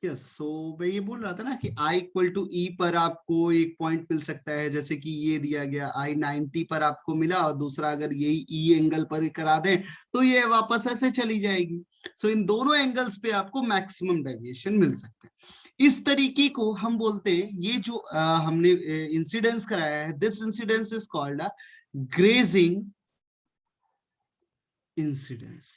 Yes, सो मैं ये बोल रहा था ना कि I इक्वल टू ई पर आपको एक पॉइंट मिल सकता है, जैसे कि ये दिया गया I 90 पर आपको मिला, और दूसरा अगर यही ई एंगल पर करा दें तो ये वापस ऐसे चली जाएगी। सो इन दोनों एंगल्स पे आपको मैक्सिमम डेविएशन मिल सकता है। इस तरीके को हम बोलते हैं, ये जो हमने इंसिडेंस कराया है, this incidence is called a grazing incidence.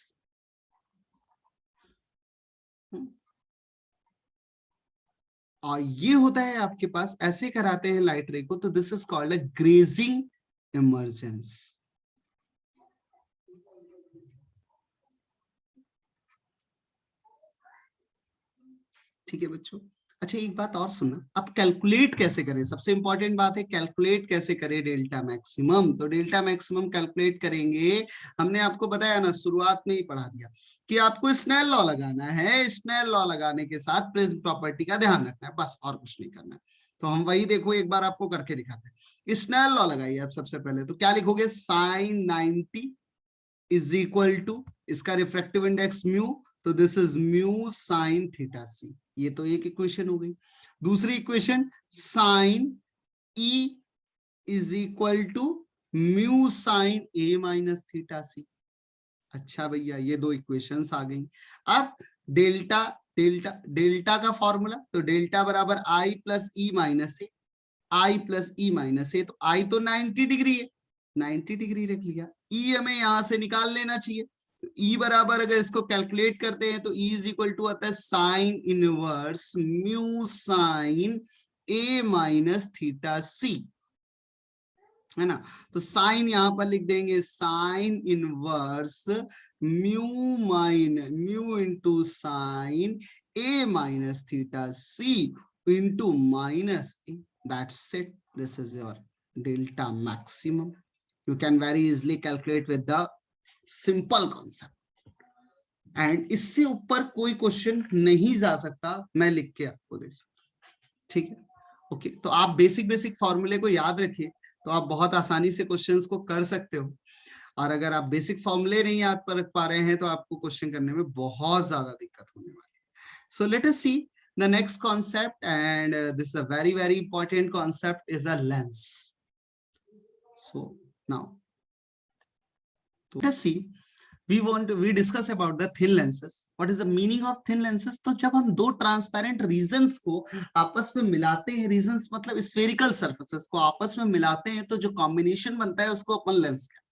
और ये होता है आपके पास, ऐसे कराते हैं लाइट रे को, तो this is called a grazing emergence. ठीक है बच्चों। अच्छा एक बात और सुनना, अब कैलकुलेट कैसे करें, सबसे इंपॉर्टेंट बात है कैलकुलेट कैसे करें डेल्टा मैक्सिमम। तो डेल्टा मैक्सिमम कैलकुलेट करेंगे, हमने आपको बताया ना, शुरुआत में ही पढ़ा दिया कि आपको स्नेल लॉ लगाना है। स्नेल लॉ लगाने के साथ प्रिज्म प्रॉपर्टी का ध्यान रखना है, बस और कुछ नहीं करना है। तो हम वही देखो एक बार आपको करके दिखाते हैं। स्नेल लॉ लगाइए आप सबसे पहले, तो क्या लिखोगे, साइन 90 इज इक्वल टू इसका रिफ्रैक्टिव इंडेक्स म्यू, तो this is mu sine theta C. ये तो एक इक्वेशन हो गई। दूसरी equation sine E is equal to mu sine A minus theta C. अच्छा भैया, ये दो इक्वेशंस आ गई। अब डेल्टा डेल्टा डेल्टा का फॉर्मूला, तो डेल्टा बराबर I plus E minus A. I plus E minus A, तो आई तो 90 डिग्री है, 90 डिग्री रख लिया। ई हमें यहां से निकाल लेना चाहिए। ई बराबर अगर इसको कैलकुलेट करते हैं तो ई इज इक्वल टू आता है sine inverse mu sine A minus theta C, है ना। तो साइन यहां पर लिख देंगे sine inverse mu into sine A minus theta C into minus A, that's it, this is your delta maximum. You can very easily calculate with the simple concept, and इससे ऊपर कोई क्वेश्चन नहीं जा सकता, मैं लिख के आपको दे। ठीक है, ओके। तो आप बेसिक बेसिक फॉर्मूले को याद रखिए, तो आप बहुत आसानी से क्वेश्चंस को कर सकते हो। और अगर आप बेसिक फॉर्मूले नहीं याद पर रख पा रहे हैं तो आपको क्वेश्चन करने में बहुत ज्यादा दिक्कत होने वाली है। So let us see the next concept, and this is a very very important concept, is a lens. So now let us see, we discuss about the thin lenses. What is the meaning of thin lenses? तो जब हम दो transparent regions को आपस में मिलाते हैं, regions मतलब स्फेरिकल सरफेसेस को आपस में मिलाते हैं, तो जो कॉम्बिनेशन बनता है उसको अपन लेंस कहते हैं।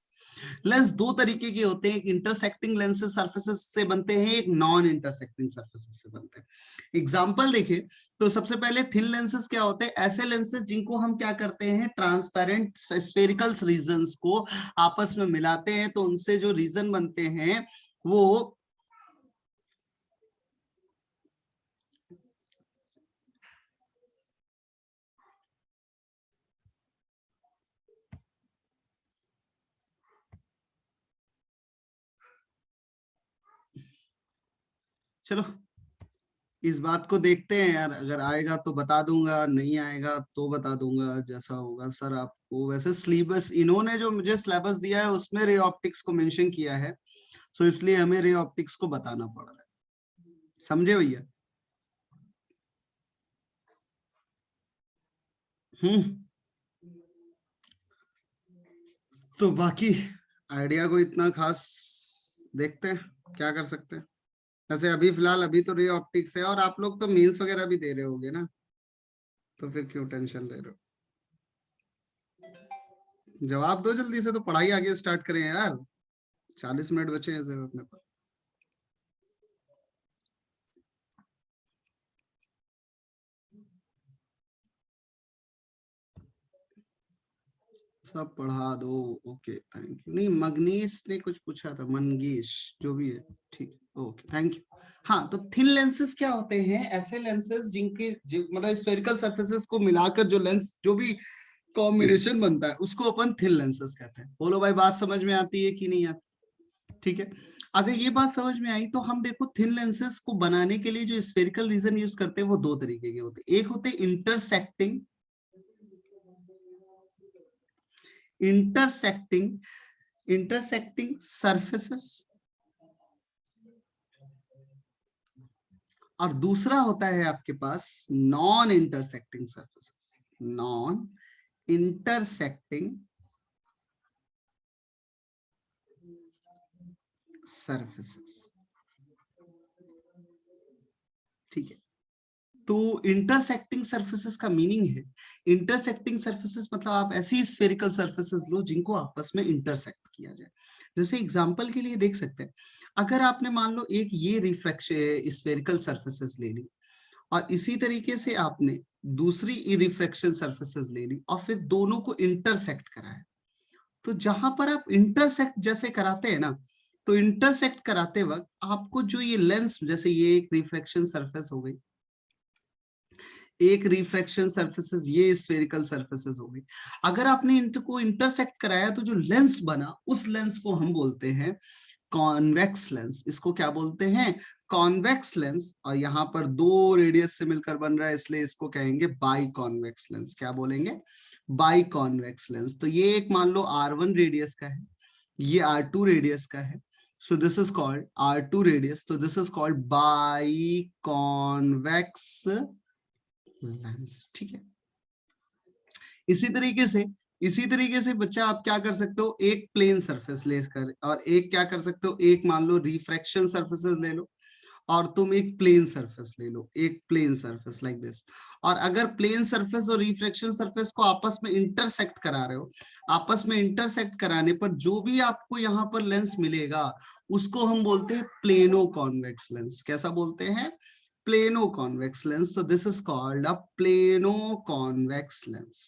लेंस दो तरीके के होते हैं, एक इंटरसेक्टिंग लेंसेज सरफेसेस से बनते हैं, एक नॉन इंटरसेक्टिंग सरफेसेस से बनते हैं। एग्जांपल देखिए, तो सबसे पहले थिन लेंसेज क्या होते हैं, ऐसे लेंसेज जिनको हम क्या करते हैं, ट्रांसपेरेंट स्फेरिकल रीजन्स को आपस में मिलाते हैं, तो उनसे जो रीजन बनते हैं वो चलो इस बात को देखते हैं यार, अगर आएगा तो बता दूंगा, नहीं आएगा तो बता दूंगा, जैसा होगा। सर आपको वैसे सिलेबस, इन्होंने जो मुझे सिलेबस दिया है उसमें रे ऑप्टिक्स को मेंशन किया है, सो इसलिए हमें रे ऑप्टिक्स को बताना पड़ रहा है, समझे भैया। हम्म। तो बाकी आइडिया को इतना खास, देखते हैं क्या कर सकते हैं। वैसे अभी फिलहाल अभी तो रे ऑप्टिक्स है, और आप लोग तो मेंस वगैरह भी दे रहे होगे ना, तो फिर क्यों टेंशन ले रहे हो, जवाब दो जल्दी से, तो पढ़ाई आगे स्टार्ट करें यार, 40 मिनट बचे हैं सिर्फ अपने पास। सब पढ़ा दो, ओके थैंक यू। नहीं, मगनीश ने कुछ पूछा था, मनगेश जो भी है, ठीक है, ओके थैंक यू। हाँ, तो थिन लेंसेज क्या होते हैं, ऐसे लेंसेज जिनके मतलब स्फेरिकल सरफेसेस को मिलाकर जो लेंस, जो भी कॉम्बिनेशन बनता है उसको अपन थिन लेंसेज कहते हैं। बोलो भाई, बात समझ में आती है कि नहीं आती? ठीक है, अगर ये बात समझ में आई तो हम देखो थिन लेंसेज को बनाने के लिए जो स्फेरिकल रीजन यूज करते हैं वो दो तरीके के होते हैं। एक होते इंटरसेक्टिंग इंटरसेक्टिंग इंटरसेक्टिंग सरफेसेस, और दूसरा होता है आपके पास non intersecting surfaces, non intersecting surfaces. ठीक है, तो इंटरसेक्टिंग सर्फेसेस का मीनिंग है, इंटरसेक्टिंग सर्फेसेस मतलब आप ऐसी स्फेरिकल सर्फेसेस लो जिनको आपस में इंटरसेक्ट किया जाए। जैसे एग्जांपल के लिए देख सकते हैं, अगर आपने मान लो एक ये रिफ्रैक्शन स्फेरिकल सर्फेसेस ले ली और इसी तरीके से आपने दूसरी रिफ्रैक्शन सर्फेसेस ले ली और फिर दोनों को इंटरसेक्ट कराया, तो जहां पर आप इंटरसेक्ट जैसे कराते हैं ना, तो इंटरसेक्ट कराते वक्त आपको जो ये लेंस, जैसे ये एक रिफ्रैक्शन सरफेस हो गई, एक रिफ्रैक्शन सरफेसेस, ये स्फेरिकल सरफेसेस हो गई, अगर आपने इनको इंटरसेक्ट कराया तो जो लेंस बना उस लेंस को हम बोलते हैं कॉन्वेक्स लेंस। इसको क्या बोलते हैं? Convex lens. और यहाँ पर दो रेडियस से मिलकर बन रहा है इसलिए इसको कहेंगे बाई कॉन्वेक्स लेंस। क्या बोलेंगे? By convex lens. तो ये एक मान लो R1 रेडियस का है, ये R2 रेडियस का है, so this is called R2 radius, so this is called biconvex lens. ठीक है, इसी तरीके से बच्चा आप क्या कर सकते हो, एक प्लेन सरफेस लेकर और एक क्या कर सकते हो, एक मान लो रिफ्रैक्शन सरफेसेस ले लो और तुम एक प्लेन सरफेस ले लो, एक प्लेन सरफेस लाइक दिस। और अगर प्लेन सरफेस और रिफ्रैक्शन सरफेस को आपस में इंटरसेक्ट करा रहे हो, आपस में इंटरसेक्ट कराने पर जो भी आपको यहाँ पर लेंस मिलेगा उसको हम बोलते हैं प्लेनो कॉन्वेक्स लेंस। कैसा बोलते हैं? Plano convex lens. so this is called a plano convex lens,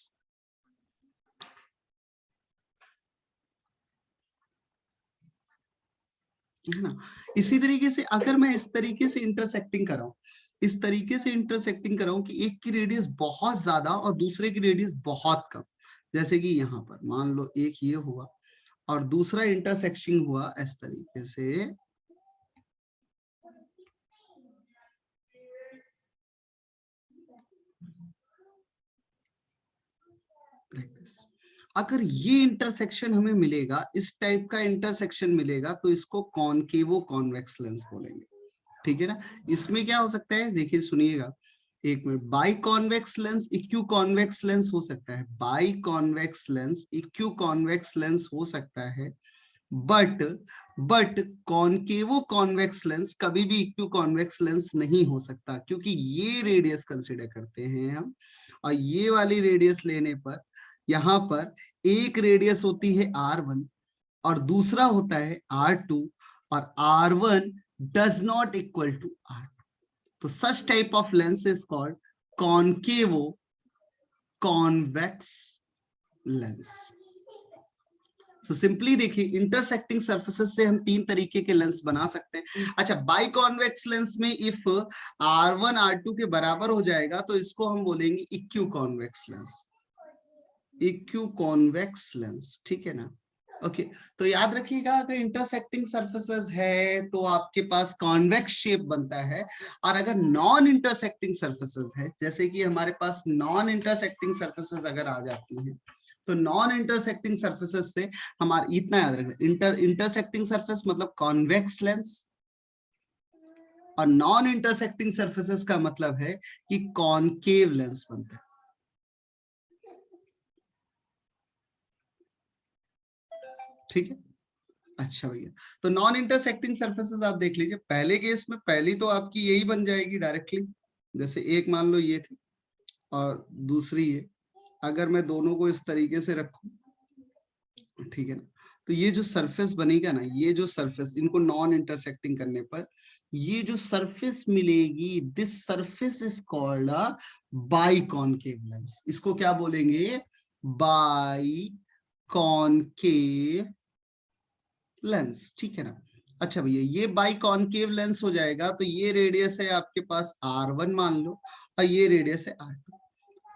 है ना। इसी तरीके से अगर मैं इस तरीके से इंटरसेक्टिंग कराऊं, इस तरीके से इंटरसेक्टिंग कराऊं कि एक की रेडियस बहुत ज्यादा और दूसरे की रेडियस बहुत कम, जैसे कि यहाँ पर मान लो एक ये हुआ और दूसरा इंटरसेक्शन हुआ इस तरीके से, अगर ये इंटरसेक्शन हमें मिलेगा, इस टाइप का इंटरसेक्शन मिलेगा, तो इसको कॉनकेवो कॉन्वेक्स लेंस बोलेंगे। ठीक है ना। इसमें क्या हो सकता है, देखिए सुनिएगा एक minute, bi convex lens equi convex lens हो सकता है, bi convex lens equi convex lens हो सकता है, बट कॉनकेवो कॉन्वेक्स लेंस कभी भी इक्यू कॉन्वेक्स लेंस नहीं हो सकता, क्योंकि ये रेडियस कंसीडर करते हैं हम, और ये वाली रेडियस लेने पर यहाँ पर एक रेडियस होती है R1 और दूसरा होता है R2, और R1 does not equal to R2. तो such type of lens is called concavo convex lens. So simply देखिए, इंटरसेक्टिंग सर्फेसेस से हम तीन तरीके के लेंस बना सकते हैं। अच्छा, बाई कॉन्वेक्स लेंस में इफ R1 R2 के बराबर हो जाएगा तो इसको हम बोलेंगे इक्यू convex lens, equi convex lens. ठीक है ना। ओके तो याद रखिएगा, अगर इंटरसेक्टिंग सर्फेसेस है तो आपके पास कॉन्वेक्स शेप बनता है, और अगर नॉन इंटरसेक्टिंग सर्फेसेस है, जैसे कि हमारे पास नॉन इंटरसेक्टिंग सर्फेसेस अगर आ जाती हैं, तो नॉन इंटरसेक्टिंग सर्फेसेस से हमारा इतना याद रखना, इंटरसेक्टिंग सर्फेस मतलब कॉन्वेक्स लेंस, और नॉन इंटरसेक्टिंग सर्फेसेस का मतलब है कि कॉनकेव लेंस बनता है। ठीक है, अच्छा भैया, तो नॉन इंटरसेक्टिंग सर्फेसेस आप देख लीजिए, पहले केस में पहली तो आपकी यही बन जाएगी डायरेक्टली, जैसे एक मान लो ये थी और दूसरी ये, अगर मैं दोनों को इस तरीके से रखूं, ठीक है ना, तो ये जो सरफेस बनेगा ना, ये जो सरफेस, इनको नॉन इंटरसेक्टिंग करने पर ये जो सरफेस मिलेगी, this surface is called a by concave lens. इसको क्या बोलेंगे? By concave lens. ठीक है ना। अच्छा भैया, ये बाई कॉनकेव लेंस हो जाएगा तो ये रेडियस है आपके पास R1 मान लो, और ये रेडियस है R2।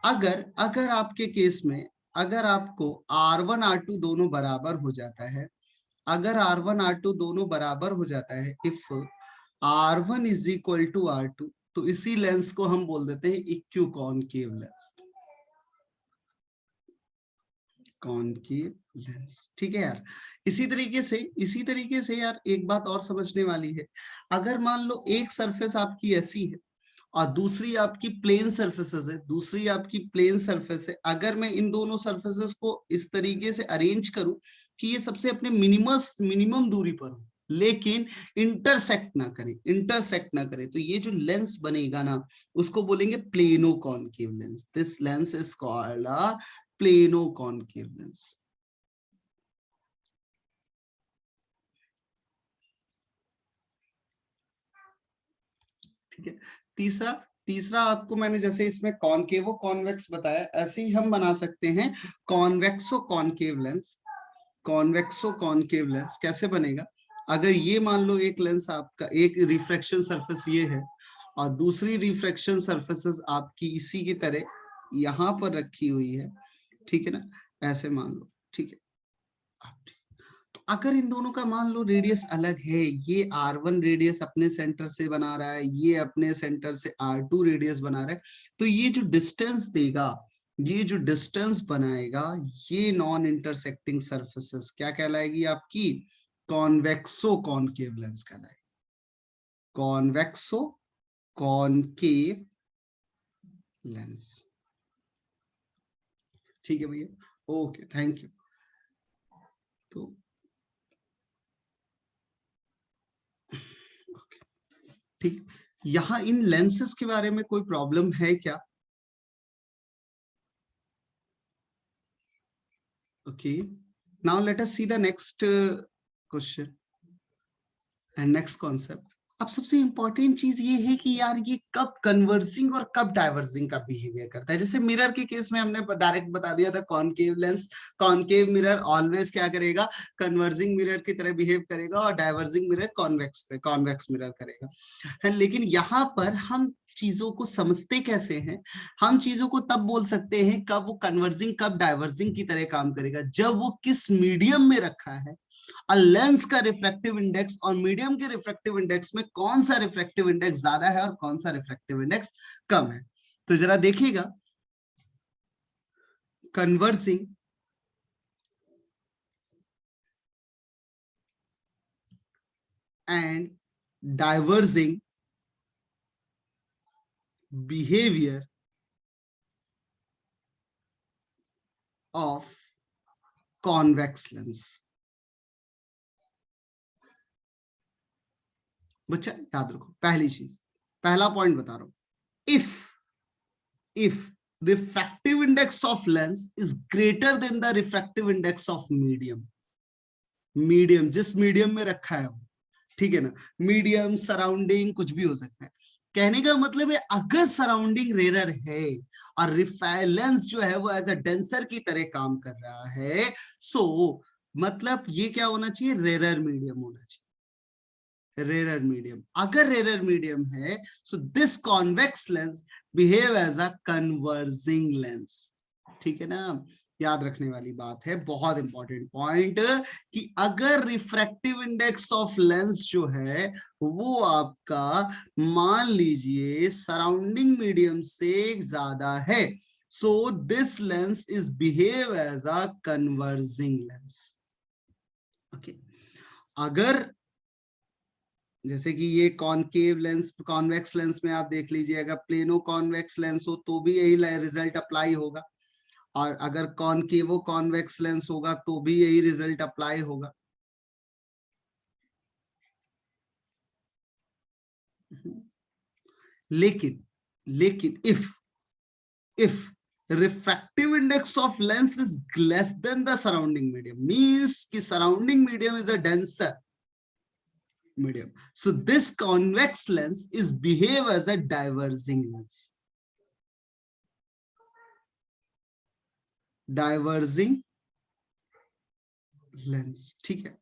अगर अगर आपके केस में अगर आपको R1 R2 दोनों बराबर हो जाता है, अगर R1 R2 दोनों बराबर हो जाता है, if R1 is equal to R2, तो इसी लेंस को हम बोल देते हैं इक्यू कॉनकेव लेंस। Concave lens. ठीक है यार, इसी तरीके से यार एक बात और समझने वाली है। अगर मान लो एक सरफेस आपकी ऐसी है और दूसरी आपकी प्लेन सरफेसेस है, दूसरी आपकी प्लेन सरफेस है, अगर मैं इन दोनों सरफेसेस को इस तरीके से अरेंज करूं कि ये सबसे अपने मिनिमम दूरी पर हो, लेकिन इंटरसेक्ट ना करे, तो ये जो लेंस बनेगा ना, उसको बोलेंगे plano concave lens. This lens is called a plano concave lens. ठीक है। तीसरा तीसरा आपको मैंने जैसे इसमें कॉनकेवो कॉन्वेक्स बताया, ऐसे ही हम बना सकते हैं कॉन्वेक्सो कॉनकेव लेंस। कॉन्वेक्सो कॉनकेव लेंस कैसे बनेगा? अगर ये मान लो एक लेंस आपका, एक रिफ्रैक्शन सरफेस ये है और दूसरी रिफ्रैक्शन सरफेसेस आपकी इसी की तरह यहां पर रखी हुई है, ठीक है ना, ऐसे मान लो। ठीक है, तो अगर इन दोनों का मान लो रेडियस अलग है, ये R1 रेडियस अपने सेंटर से बना रहा है, ये अपने सेंटर से R2 रेडियस बना रहा है, तो ये जो डिस्टेंस देगा, ये जो डिस्टेंस बनाएगा, ये नॉन इंटरसेक्टिंग सरफेसेस क्या कहलाएगी आपकी? कॉन्वेक्सो कॉनकेव लेंस कहलाएगी। Convexo concave lens. ठीक है भैया, ओके, थैंक यू। तो ठीक, यहाँ इन लेंसेस के बारे में कोई प्रॉब्लम है क्या? Okay, now let us see the next question and next concept. अब सबसे इंपॉर्टेंट चीज ये है कि यार ये कब कन्वर्जिंग और कब डाइवर्जिंग का बिहेवियर करता है। जैसे मिरर के केस में हमने डायरेक्ट बता दिया था, concave lens, concave mirror always क्या करेगा? कन्वर्जिंग मिरर की तरह बिहेव करेगा, और डाइवर्जिंग मिरर कॉन्वेक्स मिरर करेगा है। लेकिन यहाँ पर हम चीजों को समझते कैसे हैं? हम चीजों को तब बोल सकते हैं कब वो कन्वर्जिंग कब डाइवर्जिंग की तरह काम करेगा, जब वो किस मीडियम में रखा है, और लेंस का रिफ्रैक्टिव इंडेक्स और मीडियम के रिफ्रैक्टिव इंडेक्स में कौन सा रिफ्रैक्टिव इंडेक्स ज्यादा है और कौन सा रिफ्रैक्टिव इंडेक्स कम है। तो जरा देखिएगा, converging and diverging behaviour of convex lens. बच्चा याद रखो, पहली चीज, पहला पॉइंट बता रहा हूं, if refractive index of lens is greater than the refractive index of medium जिस मीडियम में रखा है वो, ठीक है ना, मीडियम सराउंडिंग कुछ भी हो सकता है। कहने का मतलब है अगर सराउंडिंग रेरर है और लेंस जो है वो एज अ डेंसर की तरह काम कर रहा है, सो मतलब ये क्या होना चाहिए? रेरर मीडियम होना चाहिए। रेरर मीडियम, अगर रेरर मीडियम है, so this convex lens behave as a converging lens. ठीक है ना, याद रखने वाली बात है, बहुत इंपॉर्टेंट पॉइंट, कि अगर रिफ्रैक्टिव इंडेक्स ऑफ लेंस जो है वो आपका मान लीजिए सराउंडिंग मीडियम से ज्यादा है, so this lens is behave as a converging lens. Okay, अगर जैसे कि ये कॉनकेव लेंस, कॉन्वेक्स लेंस में आप देख लीजिए, अगर प्लेनो कॉन्वेक्स लेंस हो तो भी यही रिजल्ट अप्लाई होगा, और अगर कॉनकेवो कॉन्वेक्स लेंस होगा तो भी यही रिजल्ट अप्लाई होगा। लेकिन लेकिन if refractive index of lens is less than the surrounding medium, means कि surrounding medium is a denser medium, so this convex lens is behave as a diverging lens. Diverging lens, ठीक है।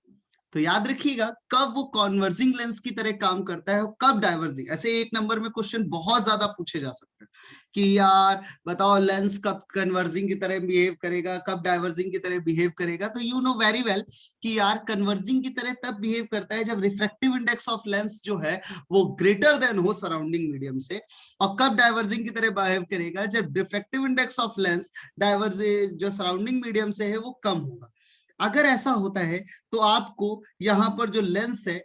तो याद रखिएगा कब वो कॉन्वर्जिंग लेंस की तरह काम करता है और कब डाइवर्जिंग। ऐसे एक नंबर में क्वेश्चन बहुत ज्यादा पूछे जा सकते हैं कि यार बताओ लेंस कब कन्वर्जिंग की तरह बिहेव करेगा, कब डाइवर्जिंग की तरह बिहेव करेगा। तो यू नो वेरी वेल कि यार कन्वर्जिंग की तरह तब बिहेव करता है जब रिफ्रैक्टिव इंडेक्स ऑफ लेंस जो है वो ग्रेटर देन हो सराउंडिंग मीडियम से, और कब डाइवर्जिंग की तरह बिहेव करेगा जब refractive index of lens diverge जो सराउंडिंग मीडियम से है वो कम होगा। अगर ऐसा होता है तो आपको यहां पर जो लेंस है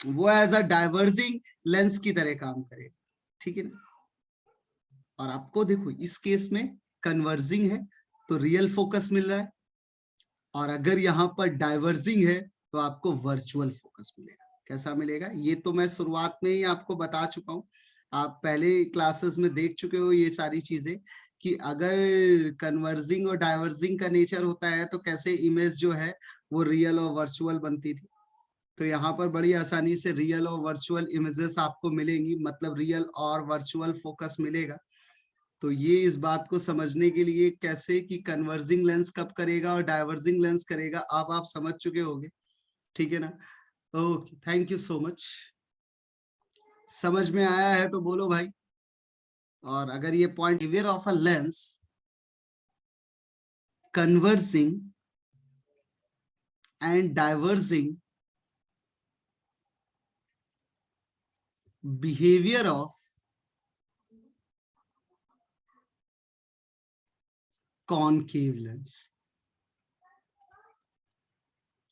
वो एज अ डाइवर्जिंग लेंस की तरह काम करेगा, ठीक है ना। और आपको देखो इस केस में कन्वर्जिंग है तो रियल फोकस मिल रहा है, और अगर यहां पर डाइवर्जिंग है तो आपको वर्चुअल फोकस मिलेगा। कैसा मिलेगा ये तो मैं शुरुआत में ही आपको बता चुका हूं, आप पहले क्लासेस में देख चुके हो ये सारी चीजें कि अगर कन्वर्जिंग और डाइवर्जिंग का नेचर होता है तो कैसे इमेज जो है वो रियल और वर्चुअल बनती थी। तो यहाँ पर बड़ी आसानी से रियल और वर्चुअल इमेजेस आपको मिलेंगी, मतलब रियल और वर्चुअल फोकस मिलेगा। तो ये इस बात को समझने के लिए कैसे कि कन्वर्जिंग लेंस कब करेगा और डाइवर्जिंग लेंस करेगा अब आप समझ चुके होंगे, ठीक है ना। Okay, thank you so much. समझ में आया है तो बोलो भाई। और अगर ये point behaviour of a lens conversing and diverging behavior of concave lens.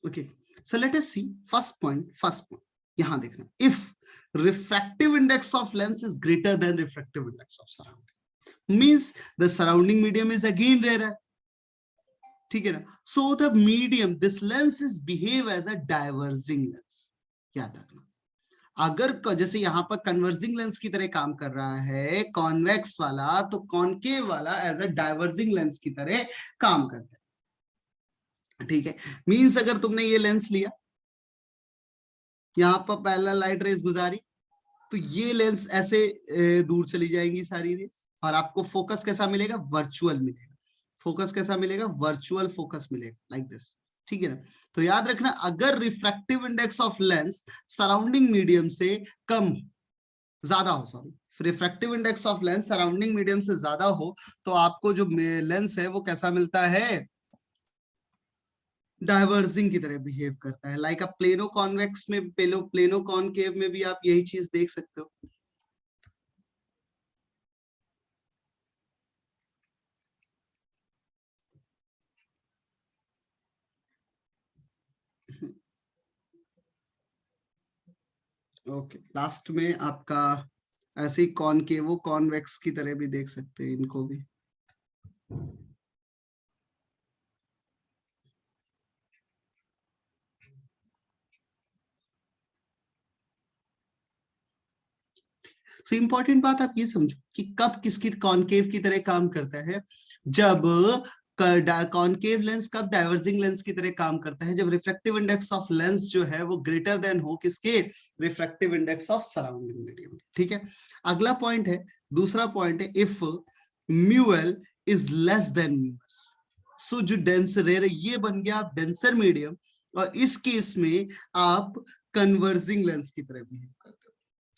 Okay, so let us see first point. यहां देखना, if refractive index of lens is greater than refractive index of surrounding, means the surrounding medium is again rarer, ठीक है ना. So the medium, this lens is behave as a diverging lens. याद रखना, अगर जैसे यहाँ पर कन्वर्जिंग लेंस की तरह काम कर रहा है कॉन्वेक्स वाला, तो कॉनकेव वाला एज अ डाइवर्जिंग लेंस की तरह काम करता है, ठीक है. मींस अगर तुमने ये लेंस लिया, यहाँ पर पैरेलल लाइट रेस गुजारी, तो ये लेंस ऐसे दूर चली जाएंगी सारी रेस, और आपको फोकस कैसा मिलेगा, वर्चुअल मिलेगा. फोकस कैसा मिलेगा, वर्चुअल फोकस मिलेगा, लाइक दिस, ठीक है ना. तो याद रखना अगर refractive index of lens surrounding medium से कम ज्यादा हो, sorry, refractive index of lens surrounding medium से ज्यादा हो, तो आपको जो लेंस है वो कैसा मिलता है, डाइवर्जिंग की तरह बिहेव करता है. लाइक अ प्लेनो कॉन्वेक्स में, प्लेनो कॉनकेव में भी आप यही चीज देख सकते हो. ओके, लास्ट में आपका ऐसे ही कॉनकेवो कॉन्वेक्स की तरह भी देख सकते हैं इनको भी. सो इंपॉर्टेंट बात आप ये समझो कि कब किसकी कॉनकेव की तरह काम करता है, जब कॉनकेव लेंस कब डाइवर्जिंग लेंस की तरह काम करता है, जब रिफ्रैक्टिव इंडेक्स ऑफ लेंस जो है वो ग्रेटर देन हो किसके, refractive index of surrounding medium, ठीक है. अगला पॉइंट है, दूसरा पॉइंट है, if mu L is less than mu S, सो जो डेंसर है ये बन गया आप डेंसर मीडियम, और इस केस में आप कन्वर्जिंग लेंस की तरह बिहेव करते हो.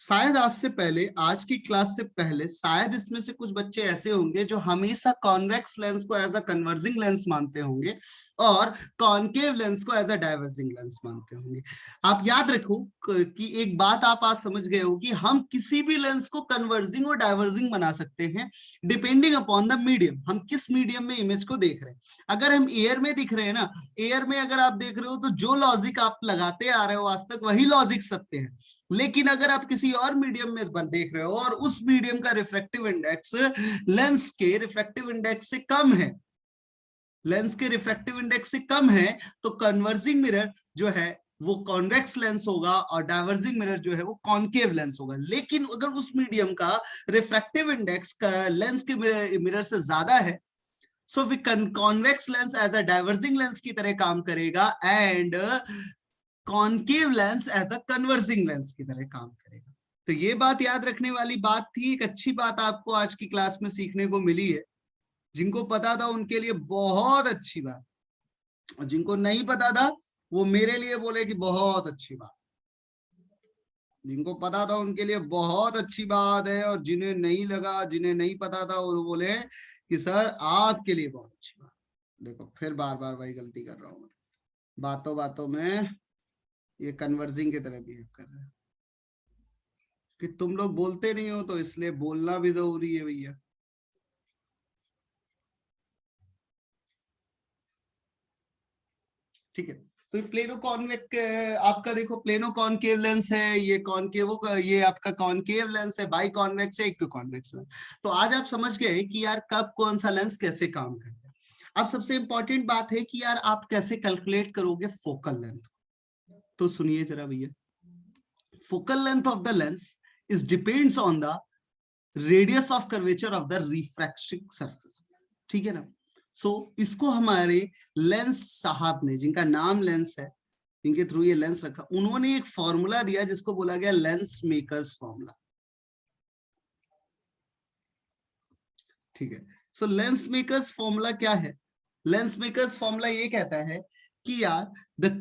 शायद आज से पहले, आज की क्लास से पहले शायद इसमें से कुछ बच्चे ऐसे होंगे जो हमेशा कॉन्वेक्स लेंस को एज अ कन्वर्जिंग लेंस मानते होंगे और कॉनकेव लेंस को एज अ डाइवर्जिंग लेंस मानते होंगे. आप याद रखो कि एक बात आप आज समझ गए हो कि हम किसी भी लेंस को कन्वर्जिंग और डाइवर्जिंग बना सकते हैं डिपेंडिंग अपॉन द मीडियम, हम किस मीडियम में इमेज को देख रहे हैं. अगर हम एयर में दिख रहे हैं ना, एयर में अगर आप देख रहे हो तो जो लॉजिक आप लगाते आ रहे हो आज तक वही लॉजिक सत्य है. लेकिन अगर आप किसी और मीडियम में देख रहे हो और उस मीडियम का रिफ्रैक्टिव इंडेक्स लेंस के रिफ्रैक्टिव इंडेक्स से कम है, लेंस के रिफ्रैक्टिव इंडेक्स से कम है, तो कन्वर्जिंग मिरर जो है वो कॉन्वेक्स लेंस होगा और डाइवर्जिंग मिरर जो है वो कॉनकेव लेंस होगा. लेकिन अगर उस मीडियम का रिफ्रैक्टिव इंडेक्स का लेंस के मिरर से ज्यादा है, so we convex lens as a diverging lens की तरह काम करेगा and concave lens as a converging lens की तरह काम करेगा. तो ये बात याद रखने वाली बात थी. एक अच्छी बात आपको आज की क्लास में सीखने को मिली है. जिनको पता था उनके लिए बहुत अच्छी बात, और जिनको नहीं पता था वो मेरे लिए बोले कि बहुत अच्छी बात, जिनको पता था उनके लिए बहुत अच्छी बात है, और जिन्हें नहीं लगा, जिन्हें नहीं पता था, वो बोले कि सर आपके लिए बहुत अच्छी बात। देखो फिर बार बार वही गलती कर रहा हूँ, बातों बातों में ये कन्वर्जिंग की तरह बिहेव कर रहे हैं कि तुम लोग बोलते नहीं हो, तो इसलिए बोलना भी जरूरी है भैया। ठीक है, तो ये प्लेनो कॉन्वेक आपका देखो प्लेनो कॉनकेव लेंस है, ये कॉनकेवो का, ये आपका कॉनकेव लेंस है, बाई कॉन्वेक्स है, इक्वी कॉन्वेक्स लेंस। तो आज आप समझ गए कि यार कब कौन सा लेंस कैसे काम करता है। अब सबसे इंपॉर्टेंट बात है कि यार आप कैसे कैलकुलेट करोगे फोकल लेंथ। तो सुनिए जरा भैया, focal length of the lens is depends on the radius of curvature of the refracting surface. ठीक है ना। सो इसको हमारे लेंस साहब ने, जिनका नाम लेंस है, जिनके थ्रू ये लेंस रखा, उन्होंने एक फॉर्मूला दिया जिसको बोला गया लेंस मेकर्स फॉर्मूला। ठीक है, सो लेंस मेकर्स फॉर्मूला क्या है? लेंस मेकर्स फॉर्मूला ये कहता है कि यार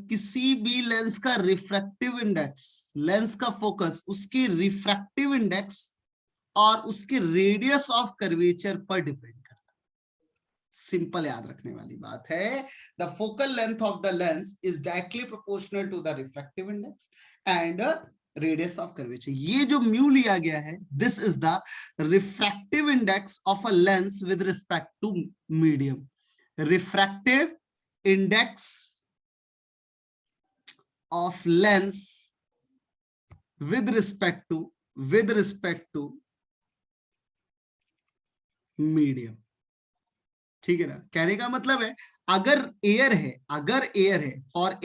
किसी भी लेंस का रिफ्रैक्टिव इंडेक्स, लेंस का फोकस उसकी रिफ्रैक्टिव इंडेक्स और उसके रेडियस ऑफ कर्वेचर पर डिपेंड करता है। सिंपल याद रखने वाली बात है, the focal length of the lens is directly proportional to the refractive index and radius of curvature. ये जो म्यू लिया गया है, this is the refractive index of a lens with respect to medium. Refractive index of lens with respect to medium. ठीक है ना, कहने का मतलब है अगर एयर है, फॉर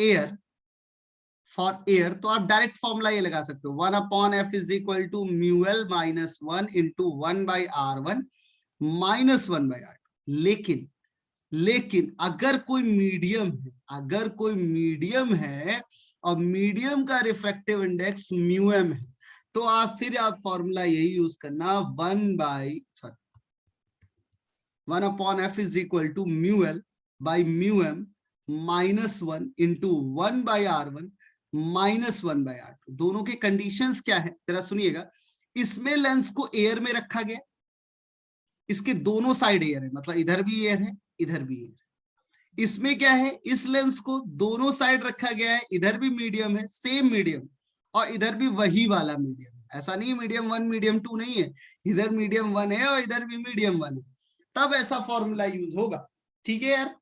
एयर तो आप डायरेक्ट फॉर्मूला ये लगा सकते हो, 1/f is equal to mu L minus 1 into 1/r1 minus 1/r। लेकिन अगर कोई मीडियम है और मीडियम का रिफ्रैक्टिव इंडेक्स म्यूएम है, तो आप फॉर्मूला यही यूज करना, 1/f is equal to mu L by mu M minus 1 into 1/r1 minus 1/r2। दोनों के कंडीशंस क्या है जरा सुनिएगा। इसमें लेंस को एयर में रखा गया, इसके दोनों साइड एयर है, मतलब इधर भी एयर है, इधर भी एयर। इसमें क्या है, इस लेंस को दोनों साइड रखा गया है, इधर भी मीडियम है, सेम मीडियम, और इधर भी वही वाला मीडियम। ऐसा नहीं मीडियम 1 मीडियम 2 नहीं है, इधर मीडियम 1 है और इधर भी मीडियम 1 है, तब ऐसा फॉर्मूला यूज होगा। ठीक है यार।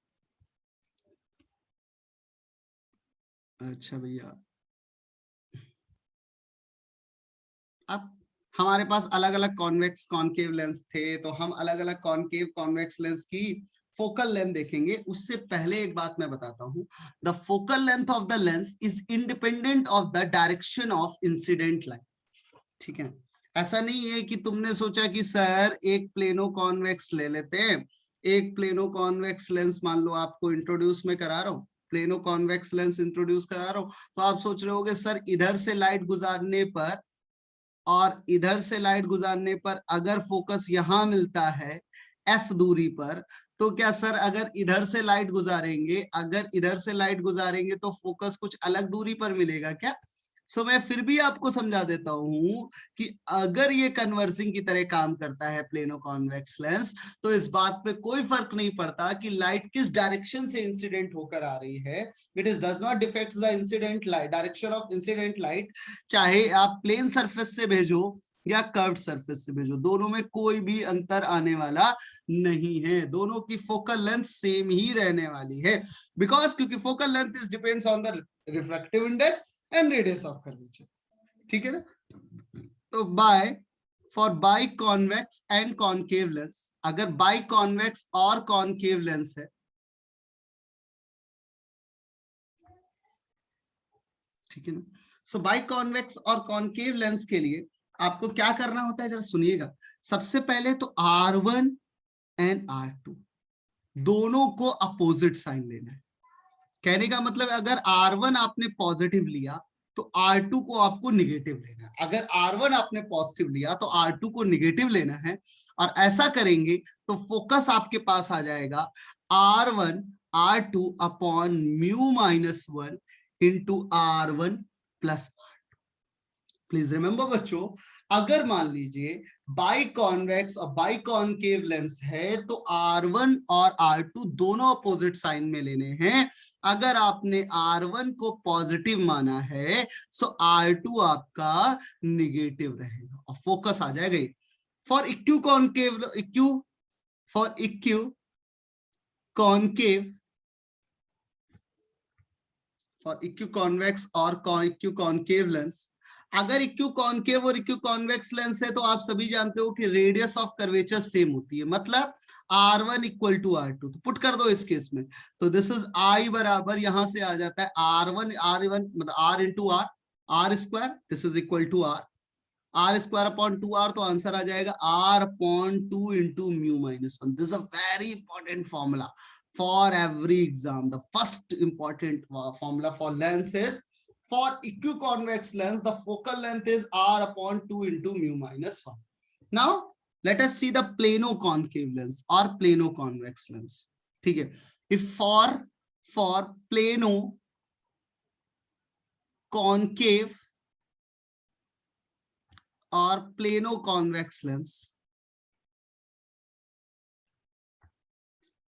अच्छा भैया, अब हमारे पास अलग अलग कॉन्वेक्स कॉनकेव लेंस थे, तो हम अलग अलग कॉनकेव कॉन्वेक्स लेंस की फोकल लेंथ देखेंगे। उससे पहले एक बात मैं बताता हूं, the focal length of the lens is independent of the direction of incident light. ठीक है, ऐसा नहीं है कि तुमने सोचा कि सर एक प्लेनो कॉन्वेक्स ले लेते हैं, एक प्लेनो कॉन्वेक्स लेंस मान लो आपको इंट्रोड्यूस में करा रहा हूं, प्लेनो कॉन्वेक्स लेंस इंट्रोड्यूस करा रहा हूं, तो आप सोच रहे होगे सर इधर से लाइट गुजारने पर और इधर से लाइट गुजारने पर अगर फोकस यहां मिलता है एफ दूरी पर, तो क्या सर अगर इधर से लाइट गुजारेंगे तो फोकस कुछ अलग दूरी पर मिलेगा क्या? सो मैं फिर भी आपको समझा देता हूं कि अगर ये कन्वर्सिंग की तरह काम करता है प्लेनो कॉन्वेक्स लेंस, तो इस बात पे कोई फर्क नहीं पड़ता कि लाइट किस डायरेक्शन से इंसिडेंट होकर आ रही है। It is does not defect the incident light, direction of incident light, चाहे आप प्लेन सरफेस से भेजो या कर्व्ड सरफेस से भेजो, दोनों में कोई भी अंतर आने वाला नहीं है, दोनों की फोकल लेंथ सेम ही रहने वाली है। बिकॉज क्योंकि focal length is depends on the refractive index and radius of curvature. ठीक है ना। तो by convex and concave lens, अगर बाई कॉन्वेक्स और कॉनकेव लेंस है, ठीक है ना, सो बाई कॉन्वेक्स और कॉनकेव लेंस के लिए आपको क्या करना होता है जरा सुनिएगा। सबसे पहले तो R1 एंड R2 दोनों को अपोजिट साइन लेना है। कहने का मतलब अगर R1 आपने पॉजिटिव लिया तो R2 को आपको निगेटिव लेना है, अगर R1 आपने पॉजिटिव लिया तो R2 को निगेटिव लेना है, और ऐसा करेंगे तो फोकस आपके पास आ जाएगा R1 R2 upon mu minus 1 into R1 plus R2। Please remember बच्चों, अगर मान लीजिए बाई कॉन्वेक्स और बाई कॉनकेव लेंस है तो R1 और R2 दोनों अपोजिट साइन में लेने हैं। अगर आपने R1 को पॉजिटिव माना है सो R2 आपका निगेटिव रहेगा और फोकस आ जाएगा। For equi concave, for equi concave, for equi convex और इक्यू कॉनकेव लेंस, अगर इक्यू कॉनकेव और इक्यू कॉन्वेक्स लेंस है तो आप सभी जानते हो कि रेडियस ऑफ कर्वेचर सेम होती है, मतलब R1 इक्वल टू R2। तो पुट कर दो इस केस में, तो दिस इज I बराबर यहां से आ जाता है R1 मतलब R into R square, this is equal to R square upon 2R, तो आंसर आ जाएगा R upon 2 into mu minus 1। This is a very important formula for every exam. The first important formula for lens is, for equiconvex lens the focal length is R upon 2 into mu minus 1. Now let us see the plano concave lens or plano convex lens. ठीक है, if for plano concave or plano convex lens,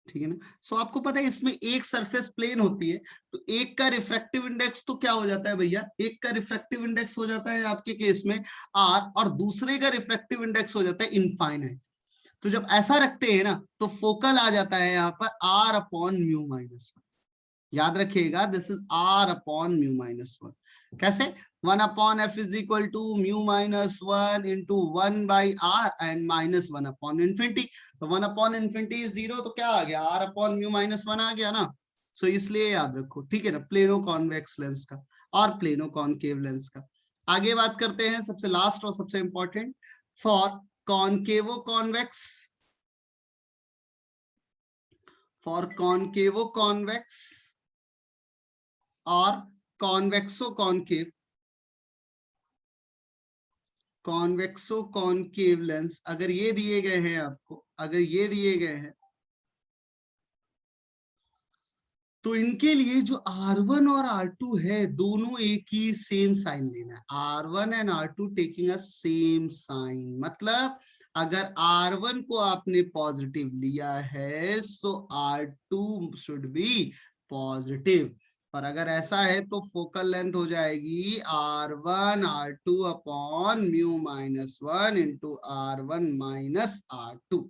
ठीक है ना। सो आपको पता है इसमें एक सरफेस प्लेन होती है, तो एक का रिफ्रैक्टिव इंडेक्स तो क्या हो जाता है भैया, एक का रिफ्रैक्टिव इंडेक्स हो जाता है आपके केस में R, और दूसरे का रिफ्रैक्टिव इंडेक्स हो जाता है इनफाइनाइट। तो जब ऐसा रखते हैं ना तो फोकल आ जाता है यहाँ पर R अपॉन म्यू माइनस 1। याद रखिएगा, this is R upon mu minus 1। कैसे, 1 upon F is equal to mu minus 1 into 1 by R and minus 1 upon infinity. तो 1 अपॉन इन्फिनिटी इज 0, तो क्या आ गया, R अपॉन म्यू माइनस 1 आ गया ना। सो इसलिए याद रखो, ठीक है ना, प्लेनो कॉन्वेक्स लेंस का और प्लेनो कॉनकेव लेंस का। आगे बात करते हैं सबसे लास्ट और सबसे important, for concavo convex, for concavo convex और convexo concave, convexo concave lens अगर ये दिए गए हैं आपको, अगर ये दिए गए हैं तो इनके लिए जो R1 और R2 है दोनों एक ही सेम साइन लेना है। R1 and R2 taking a same sign, मतलब अगर R1 को आपने पॉजिटिव लिया है सो R2 शुड बी पॉजिटिव, और अगर ऐसा है तो फोकल लेंथ हो जाएगी R1 R2 upon mu minus 1 into R1 minus R2।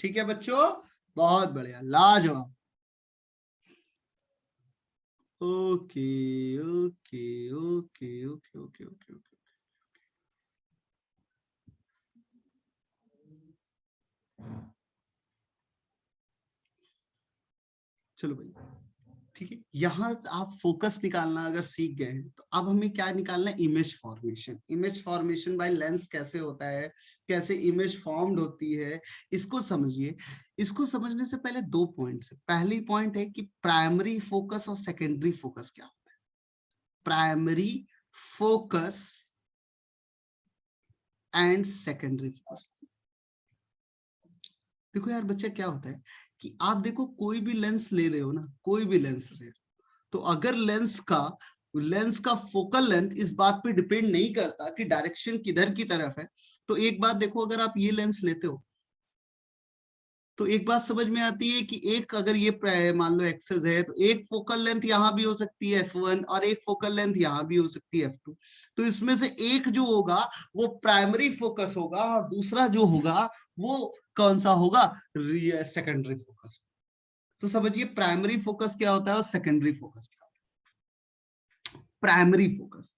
ठीक है बच्चों, बहुत बढ़िया, लाजवाब। Okay okay okay okay okay okay okay, चलो भाई ठीक है। यहाँ आप फोकस निकालना अगर सीख गए हैं तो अब हमें क्या निकालना है, image formation. Image formation by lens कैसे होता है, कैसे इमेज फॉर्म्ड होती है, इसको समझिए। इसको समझने से पहले दो पॉइंट्स है। पहली पॉइंट है कि प्राइमरी फोकस और सेकेंडरी फोकस क्या होता है। Primary focus and secondary focus. देखो यार बच्चा, क्या होता है कि आप देखो कोई भी लेंस ले रहे हो ना, कोई भी लेंस ले रहे हो, तो अगर लेंस का फोकल लेंथ इस बात पे डिपेंड नहीं करता कि डायरेक्शन किधर की तरफ है। तो एक बात देखो, अगर आप ये लेंस लेते हो तो एक बात समझ में आती है कि एक अगर ये मान लो एक्सेस है तो एक फोकल लेंथ यहां भी हो सकती है f1 और एक फोकल लेंथ यहां भी हो सकती है f2। तो इसमें से एक जो होगा वो प्राइमरी फोकस होगा और दूसरा जो होगा वो कौन सा होगा, सेकेंडरी फोकस। तो समझिए प्राइमरी फोकस क्या होता है और सेकेंडरी फोकस क्या होता है। प्राइमरी फोकस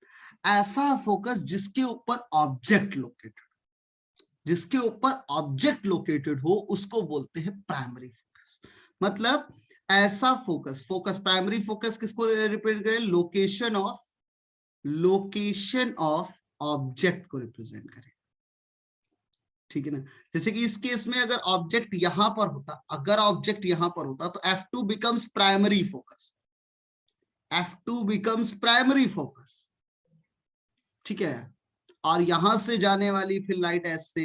ऐसा फोकस जिसके ऊपर ऑब्जेक्ट लोकेटेड, जिसके ऊपर ऑब्जेक्ट लोकेटेड हो उसको बोलते हैं प्राइमरी फोकस। मतलब ऐसा फोकस, प्राइमरी फोकस किसको रिप्रेजेंट करे, लोकेशन ऑफ ऑब्जेक्ट को रिप्रेजेंट करे। ठीक है ना, जैसे कि इस केस में अगर ऑब्जेक्ट यहां पर होता, अगर ऑब्जेक्ट यहां पर होता तो F2 becomes primary focus, F2 becomes primary focus. ठीक है, और यहां से जाने वाली फिर लाइट ऐसे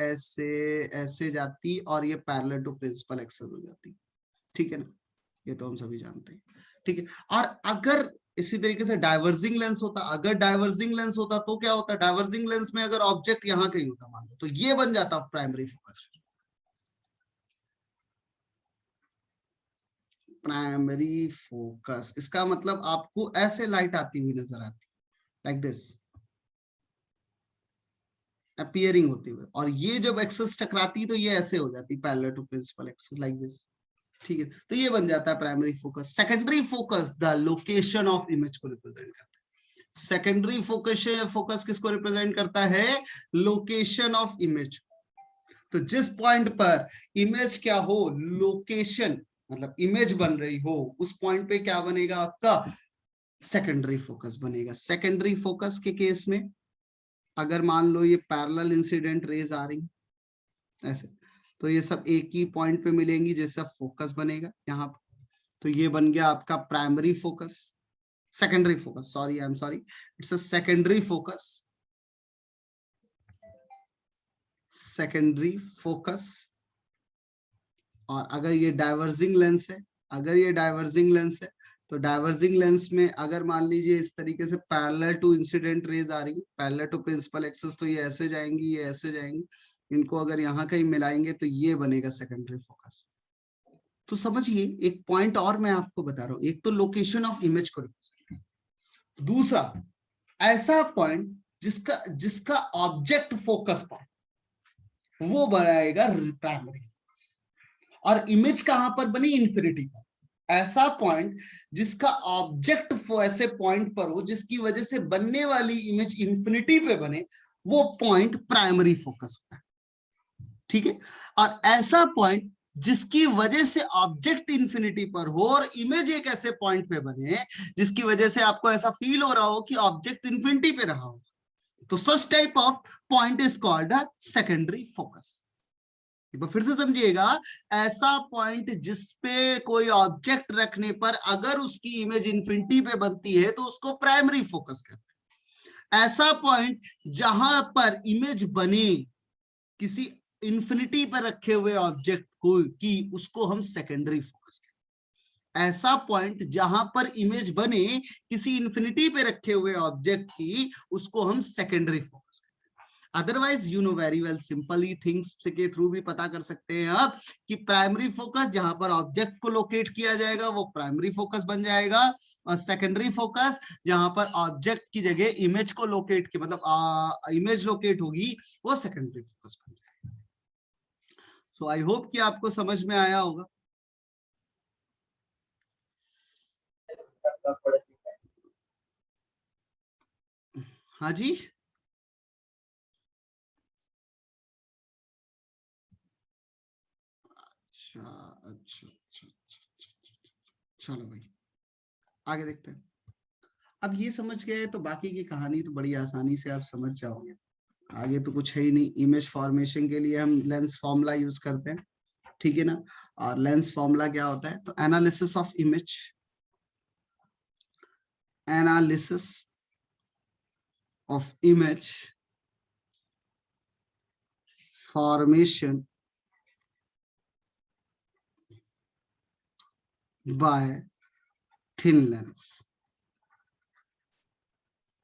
ऐसे ऐसे जाती और ये पैरेलल टू प्रिंसिपल एक्सेस हो जाती। ठीक है ना, ये तो हम सभी जानते हैं। ठीक है, और अगर इसी तरीके से डाइवर्जिंग लेंस होता, अगर डाइवर्जिंग लेंस होता तो क्या होता, डाइवर्जिंग लेंस में अगर ऑब्जेक्ट यहाँ कहीं होता मान लो, तो ये बन जाता प्राइमरी फोकस। प्राइमरी फोकस इसका मतलब आपको ऐसे लाइट आती हुई नजर आती, लाइक दिस अपीयरिंग होती हुई, और ये जब एक्सेस टकराती तो ये ऐसे हो जाती parallel to principal axis, like this. ठीक है, तो ये बन जाता है primary focus. Secondary focus the location of image को रिप्रेजेंट करता है। सेकेंडरी फोकस फोकस किसको रिप्रेजेंट करता है, लोकेशन ऑफ इमेज। तो जिस पॉइंट पर इमेज क्या हो, लोकेशन मतलब इमेज बन रही हो, उस पॉइंट पे क्या बनेगा आपका सेकेंडरी फोकस बनेगा। सेकेंडरी फोकस के केस में अगर मान लो ये पैरेलल इंसिडेंट रेज आ रही ऐसे, तो ये सब एक ही पॉइंट पे मिलेंगी जैसे फोकस बनेगा यहाँ पर, तो ये बन गया आपका primary focus, secondary focus, sorry I am sorry, it's a secondary focus, secondary focus. और अगर ये डाइवर्जिंग लेंस है, अगर ये डाइवर्जिंग लेंस है, तो डाइवर्जिंग लेंस में अगर मान लीजिए इस तरीके से पैरेलल टू इंसिडेंट रेज आ रही है, पैरेलल टू प्रिंसिपल एक्सिस, तो ये ऐसे जाएंगी, ये ऐसे जाएंगी, इनको अगर यहाँ कहीं मिलाएंगे तो ये बनेगा सेकेंडरी फोकस। तो समझिए एक पॉइंट और मैं आपको बता रहा हूँ, एक तो लोकेशन ऑफ इमेज को रिप्रेजेंट, दूसरा ऐसा पॉइंट जिसका जिसका ऑब्जेक्ट फोकस पॉइंट वो बनाएगा प्राइमरी फोकस। और इमेज कहां पर बनी, इंफिनिटी पर। ऐसा पॉइंट जिसका ऑब्जेक्ट ऐसे पॉइंट पर हो जिसकी वजह से बनने वाली इमेज इंफिनिटी पे बने, वो पॉइंट प्राइमरी फोकस होता है। ठीक है, और ऐसा पॉइंट जिसकी वजह से ऑब्जेक्ट इंफिनिटी पर हो और इमेज एक ऐसे पॉइंट पे बने जिसकी वजह से आपको ऐसा फील हो रहा हो कि ऑब्जेक्ट इंफिनिटी पे रहा हो, तो such type of point is called a secondary focus. फिर से समझिएगा, ऐसा पॉइंट जिसपे कोई ऑब्जेक्ट रखने पर अगर उसकी इमेज इंफिनिटी पे बनती है तो उसको प्राइमरी फोकस कहते हैं। ऐसा पॉइंट जहां पर इमेज बने किसी इंफिनिटी पर रखे हुए ऑब्जेक्ट को की, उसको हम सेकेंडरी फोकस कहते हैं। ऐसा पॉइंट जहां पर इमेज बने किसी इंफिनिटी पे रखे हुए ऑब्जेक्ट की, उसको हम सेकेंडरी फोकस कहते हैं। Otherwise you know very well, simply things के थ्रू भी पता कर सकते हैं आप कि प्राइमरी फोकस जहां पर ऑब्जेक्ट को लोकेट किया जाएगा वो प्राइमरी फोकस बन जाएगा, और सेकेंडरी फोकस जहां पर ऑब्जेक्ट की जगह इमेज को लोकेट की मतलब इमेज लोकेट होगी वो सेकेंडरी फोकस बन जाएगा। सो आई होप कि आपको समझ में आया होगा। हाँ जी, अच्छा अच्छा अच्छा अच्छा, चलो भाई आगे देखते हैं। अब ये समझ गए तो बाकी की कहानी तो बड़ी आसानी से आप समझ जाओगे। आगे तो कुछ है ही नहीं, इमेज फॉर्मेशन के लिए हम लेंस फॉर्मूला यूज करते हैं, ठीक है ना। और लेंस फॉर्मूला क्या होता है, तो analysis of image, analysis of image formation by thin lens.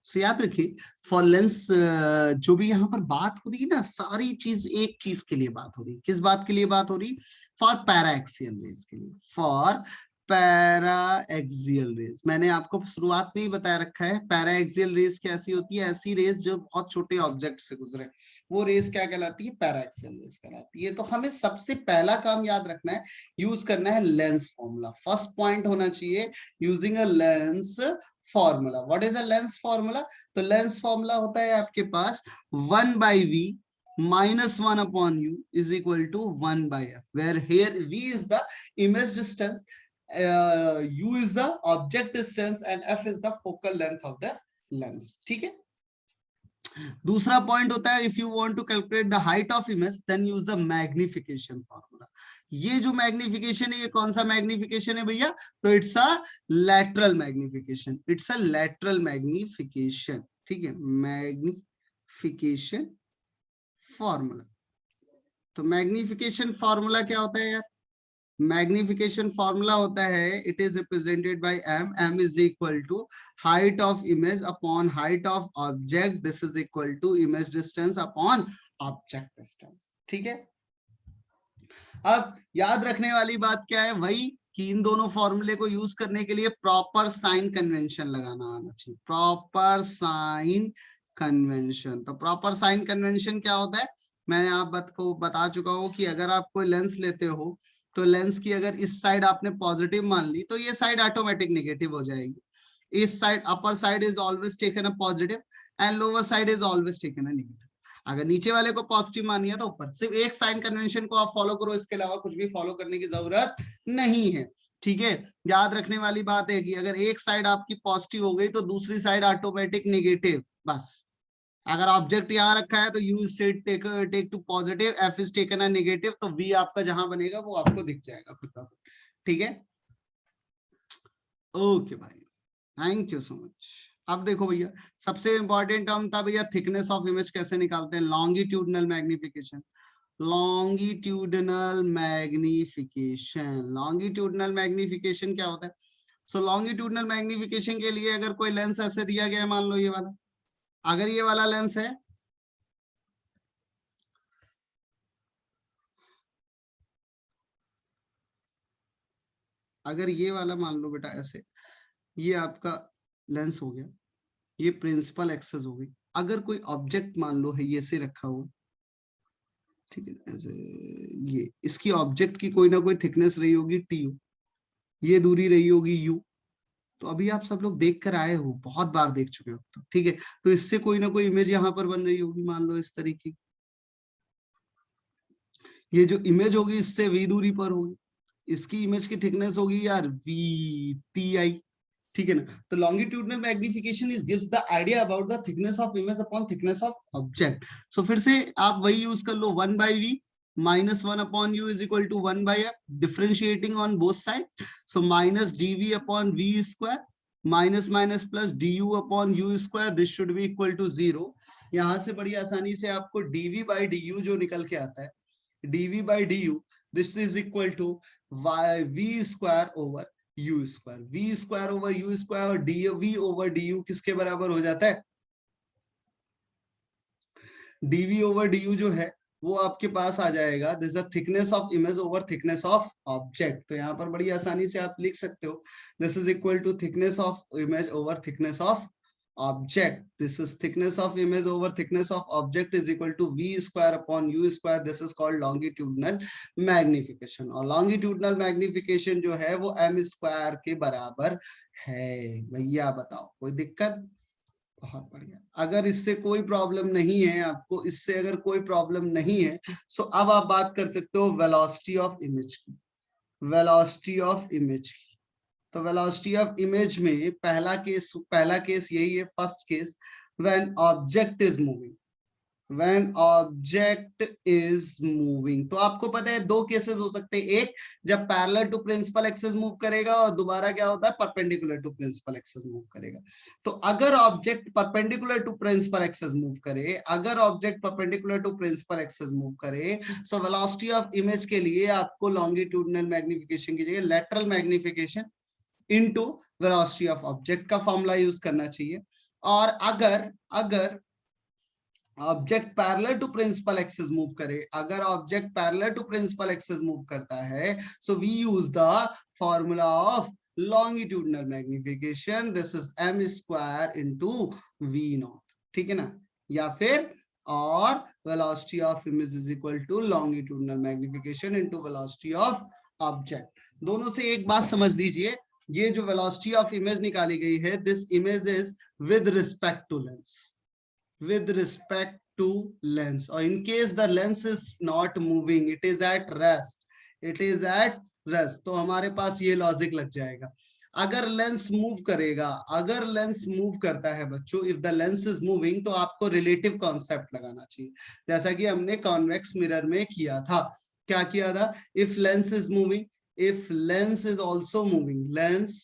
So याद रखिए, फॉर लेंस जो भी यहाँ पर बात हो रही है ना, सारी चीज एक चीज के लिए बात हो रही है। किस बात के लिए बात हो रही, फॉर पैरा एक्सियल रेज के लिए, फॉर पैरा एक्सियल रेज। मैंने आपको शुरुआत में ही बताया रखा है, पैरा एक्सियल रेज कैसी होती है, ऐसी रेज जो बहुत छोटे ऑब्जेक्ट से गुजरे, वो रेज क्या कहलाती है, पैरा एक्सियल रेज कहलाती है। तो हमें सबसे पहला काम याद रखना है, यूज करना है लेंस फॉर्मूला। फर्स्ट पॉइंट होना चाहिए using a lens formula. What is the lens formula, तो लेंस फॉर्मूला होता है आपके पास 1/v -1 upon u is equal to 1/f, where here v is the image distance, u is the object distance and f is the focal length of the lens। ठीक है, दूसरा point होता है, if you want to calculate the height of image then use the magnification formula. ये जो magnification है, ये कौन सा मैग्निफिकेशन है भैया, तो it's a lateral magnification, it's a lateral magnification. ठीक है, मैग्निफिकेशन फॉर्मूला। तो मैग्निफिकेशन फॉर्मूला क्या होता है यार, मैग्निफिकेशन फॉर्मूला होता है, it is represented by M, M is equal to height of image upon height of object, this is equal to image distance upon object distance. ठीक है, अब याद रखने वाली बात क्या है, वही कि इन दोनों फॉर्मूले को यूज करने के लिए प्रॉपर साइन कन्वेंशन लगाना आना चाहिए, प्रॉपर साइन कन्वेंशन। तो प्रॉपर साइन कन्वेंशन क्या होता है, मैंने आपको बता चुका हूं कि अगर आप कोई लेंस लेते हो तो लेंस की अगर इस साइड आपने पॉजिटिव मान ली तो ये साइड ऑटोमेटिक नेगेटिव हो जाएगी। इस side upper side is always taken a positive and lower side is always taken a negative. अगर नीचे वाले को पॉजिटिव मानिए तो ऊपर, सिर्फ एक साइन कन्वेंशन को आप फॉलो करो, इसके अलावा कुछ भी फॉलो करने की जरूरत नहीं है। ठीक है, याद रखने वाली बात है कि अगर एक साइड आपकी पॉजिटिव हो गई तो दूसरी साइड ऑटोमेटिक नेगेटिव, बस। अगर ऑब्जेक्ट यहाँ रखा है तो u take to positive, F is taken a negative, तो वी आपका जहां बनेगा वो आपको दिख जाएगा खुद का। ठीक है, ओके भाई, थैंक यू सो मच। अब देखो भैया, सबसे इंपॉर्टेंट टर्म था भैया थिकनेस ऑफ इमेज कैसे निकालते हैं, longitudinal magnification. Longitudinal magnification, longitudinal magnification क्या होता है? सो लॉन्गिट्यूडनल मैग्निफिकेशन के लिए अगर कोई लेंस ऐसे दिया गया है, मान लो ये वाला, अगर ये वाला लेंस है, अगर ये वाला मान लो बेटा ऐसे, ये आपका लेंस हो गया, ये प्रिंसिपल एक्सेस हो गई। अगर कोई ऑब्जेक्ट मान लो है ये से रखा हुआ, ठीक है, ऐसे ये इसकी ऑब्जेक्ट की कोई ना कोई थिकनेस रही होगी टी, ये दूरी रही होगी यू। तो अभी आप सब लोग देख कर आए हो, बहुत बार देख चुके हो तो, ठीक है, तो इससे कोई ना कोई इमेज यहाँ पर बन रही होगी, मान लो इस तरीके। ये जो इमेज होगी इससे वी दूरी पर होगी, इसकी इमेज की थिकनेस होगी यार वी टी आई। ठीक है ना, तो longitudinal magnification is gives the idea about the thickness of image upon thickness of object. So फिर से आप वही यूज कर लो, 1/v minus 1 upon u is equal to 1/f, differentiating on both sides, so minus dv upon v square minus minus plus du upon u square, this should be equal to 0। यहां से बड़ी आसानी से आपको dv by du जो निकल के आता है, dv by du, this is equal to v square over u square, v square over u square, और dv over du किसके बराबर हो जाता है, dv over du जो है वो आपके पास आ जाएगा, this is thickness of image over thickness of object. तो यहाँ पर बड़ी आसानी से आप लिख सकते हो, this is equal to thickness of image over thickness of object, this is thickness of image over thickness of object is equal to v square upon u square, this is called longitudinal magnification। और longitudinal magnification जो है वो m square के बराबर है। भैया बताओ कोई दिक्कत? बहुत बढ़िया, अगर इससे कोई प्रॉब्लम नहीं है आपको, इससे अगर कोई प्रॉब्लम नहीं है, सो अब आप बात कर सकते हो वेलोसिटी ऑफ इमेज की, वेलोसिटी ऑफ इमेज की। तो वेलोसिटी ऑफ इमेज में पहला केस यही है, first case, when object is moving, when object is moving। तो आपको पता है दो केसेस हो सकते हैं, एक जब parallel to principal axis move करेगा, और दोबारा क्या होता है perpendicular to principal axis move करेगा। तो अगर object perpendicular to principal axis move करे, अगर object perpendicular to principal axis move करे, सो वेलोसिटी ऑफ इमेज के लिए आपको लॉन्गिट्यूडनल मैग्निफिकेशन की जगह lateral magnification into velocity of object का फॉर्मूला यूज करना चाहिए। और अगर object parallel to principal axis move करे, अगर object parallel to principal axis move करता है, so we use the formula of longitudinal magnification, this is m square into v naught. ठीक है ना, या फिर और velocity of image is equal to longitudinal magnification into velocity of object. दोनों से एक बात समझ लीजिए, ये जो वेलोसिटी ऑफ इमेज निकाली गई है, this image is with respect to lens, with respect to lens, or in case the lens is not moving, it is at rest, it is at rest, तो हमारे पास ये लॉजिक लग जाएगा। अगर lens move करेगा, अगर लेंस मूव करता है बच्चों, if the lens is moving, तो आपको रिलेटिव कॉन्सेप्ट लगाना चाहिए, जैसा कि हमने कॉन्वेक्स मिरर में किया था। क्या किया था, if lens is moving, if lens is also moving, lens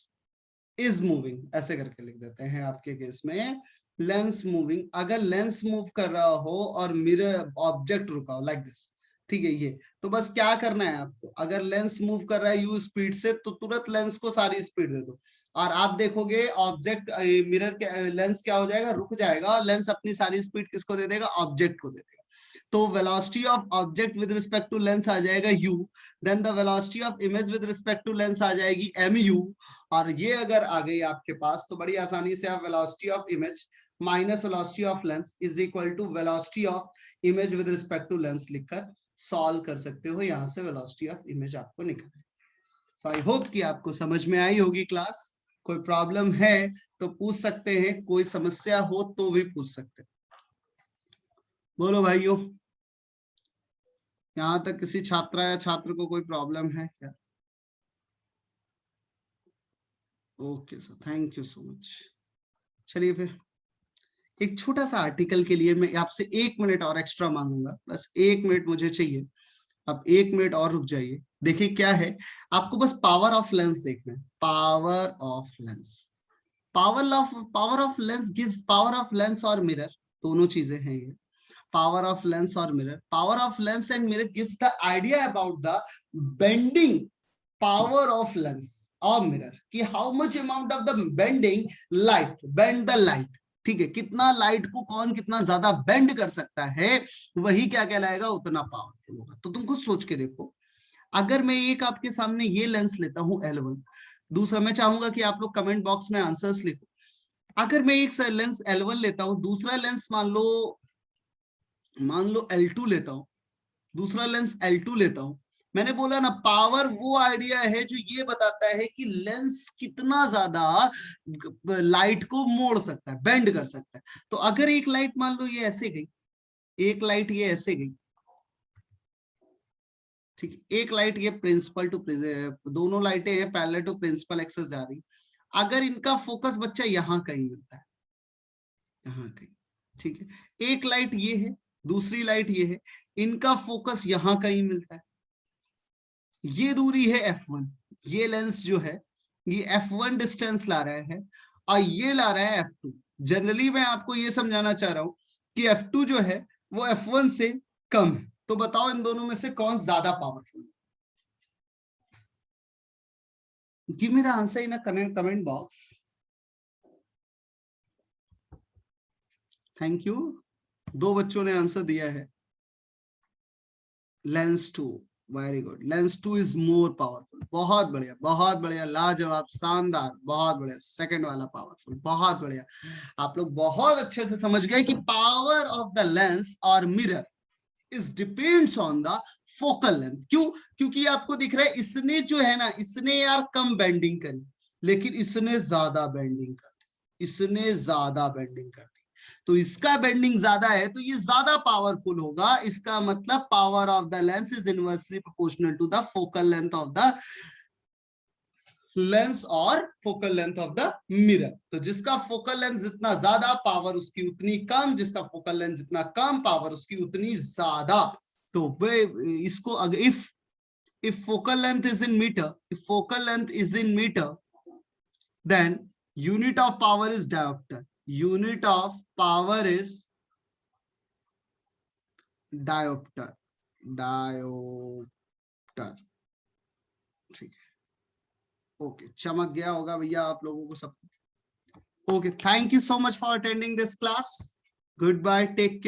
is moving ऐसे करके लिख देते हैं आपके केस में, लेंस मूविंग, अगर लेंस मूव कर रहा हो और मिरर ऑब्जेक्ट रुका हो, लाइक दिस, ठीक है। ये तो बस क्या करना है आपको, अगर लेंस मूव कर रहा है यू स्पीड से तो तुरंत लेंस को सारी स्पीड दे दो, और आप देखोगे ऑब्जेक्ट मिरर के लेंस क्या हो जाएगा, रुक जाएगा, और लेंस अपनी सारी स्पीड किसको दे देगा, ऑब्जेक्ट को दे देगा। तो velocity of object with respect to lens आ जाएगा u, then the velocity of image with respect to lens आ जाएगी mu, और ये अगर आ गई आपके पास तो बड़ी आसानी से आप velocity of image minus velocity of lens is equal to velocity of image with respect to lens लिखकर सॉल्व कर सकते हो। यहां से वेलोसिटी ऑफ इमेज आपको निकल। सो आई होप कि आपको समझ में आई होगी क्लास। कोई प्रॉब्लम है तो पूछ सकते हैं, कोई समस्या हो तो भी पूछ सकते हैं। बोलो भाइयों, यहाँ तक किसी छात्रा या छात्र को कोई प्रॉब्लम है क्या? Okay sir, thank you so much. चलिए फिर एक छोटा सा आर्टिकल के लिए मैं आपसे 1 मिनट और एक्स्ट्रा मांगूंगा, बस 1 मिनट मुझे चाहिए। अब 1 मिनट और रुक जाइए। देखिए क्या है, आपको बस पावर ऑफ लेंस देखना है, power of lens. Power of lens gives power of lens और मिरर, दोनों चीजें हैं ये। power of lens or mirror, power of lens and mirror gives the idea about the bending power of lens or mirror, कि how much amount of the bending light, bend the light, ठीक है, कितना light को कौन कितना ज्यादा bend कर सकता है, वही क्या कहलाएगा, उतना पावरफुल होगा। तो तुम खुद सोच के देखो, अगर मैं एक आपके सामने ये लेंस लेता हूं L1, दूसरा, मैं चाहूंगा कि आप लोग कमेंट बॉक्स में आंसर्स लिखो। अगर मैं एक लेंस L1 लेता हूं, दूसरा लेंस मान लो L2 लेता हूं, दूसरा लेंस L2 लेता हूं, मैंने बोला ना, पावर वो आइडिया है जो ये बताता है कि लेंस कितना ज्यादा लाइट को मोड़ सकता है, बेंड कर सकता है। तो अगर एक लाइट मान लो ये ऐसे गई, एक लाइट ये ऐसे गई, ठीक है, एक लाइट ये प्रिंसिपल टू, दोनों लाइटें हैं पैरेलल टू प्रिंसिपल एक्सेस जा रही, अगर इनका फोकस बच्चा यहां कहीं मिलता है, यहां कहीं, ठीक है, एक लाइट ये है, दूसरी लाइट ये है, इनका फोकस यहां कहीं मिलता है, ये दूरी है F1, ये लेंस जो है ये F1 डिस्टेंस ला रहा है, और ये ला रहा है F2। जनरली मैं आपको ये समझाना चाह रहा हूं कि F2 जो है वो F1 से कम है। तो बताओ इन दोनों में से कौन ज्यादा पावरफुल है? Give me the answer in a comment box. Thank you, 2 बच्चों ने आंसर दिया है, lens 2, very good, lens 2 is more powerful. बहुत बढ़िया, लाजवाब, शानदार, बहुत बढ़िया, सेकंड वाला पावरफुल, बहुत बढ़िया। आप लोग बहुत अच्छे से समझ गए कि पावर ऑफ द लेंस और mirror is depends on the focal length. क्यों? क्योंकि आपको दिख रहा है इसने जो है ना, इसने यार कम बेंडिंग करी, लेकिन इसने ज्यादा बेंडिंग कर दी, इसने ज्यादा बेंडिंग कर दी, तो इसका बेंडिंग ज्यादा है तो ये ज्यादा पावरफुल होगा। इसका मतलब power of the lens is inversely proportional to the focal length of the lens और focal length of the mirror. तो जिसका फोकल लेंथ जितना ज्यादा, पावर उसकी उतनी कम, जिसका फोकल लेंथ जितना कम, पावर उसकी उतनी ज्यादा। तो इसको अगर if focal length is in meter, if focal length is in meter, then unit of power is diopter, unit of power is diopter, diopter, ठीक है, ओके, चमक गया होगा भैया आप लोगों को सब। Okay, thank you so much for attending this class, goodbye, take care.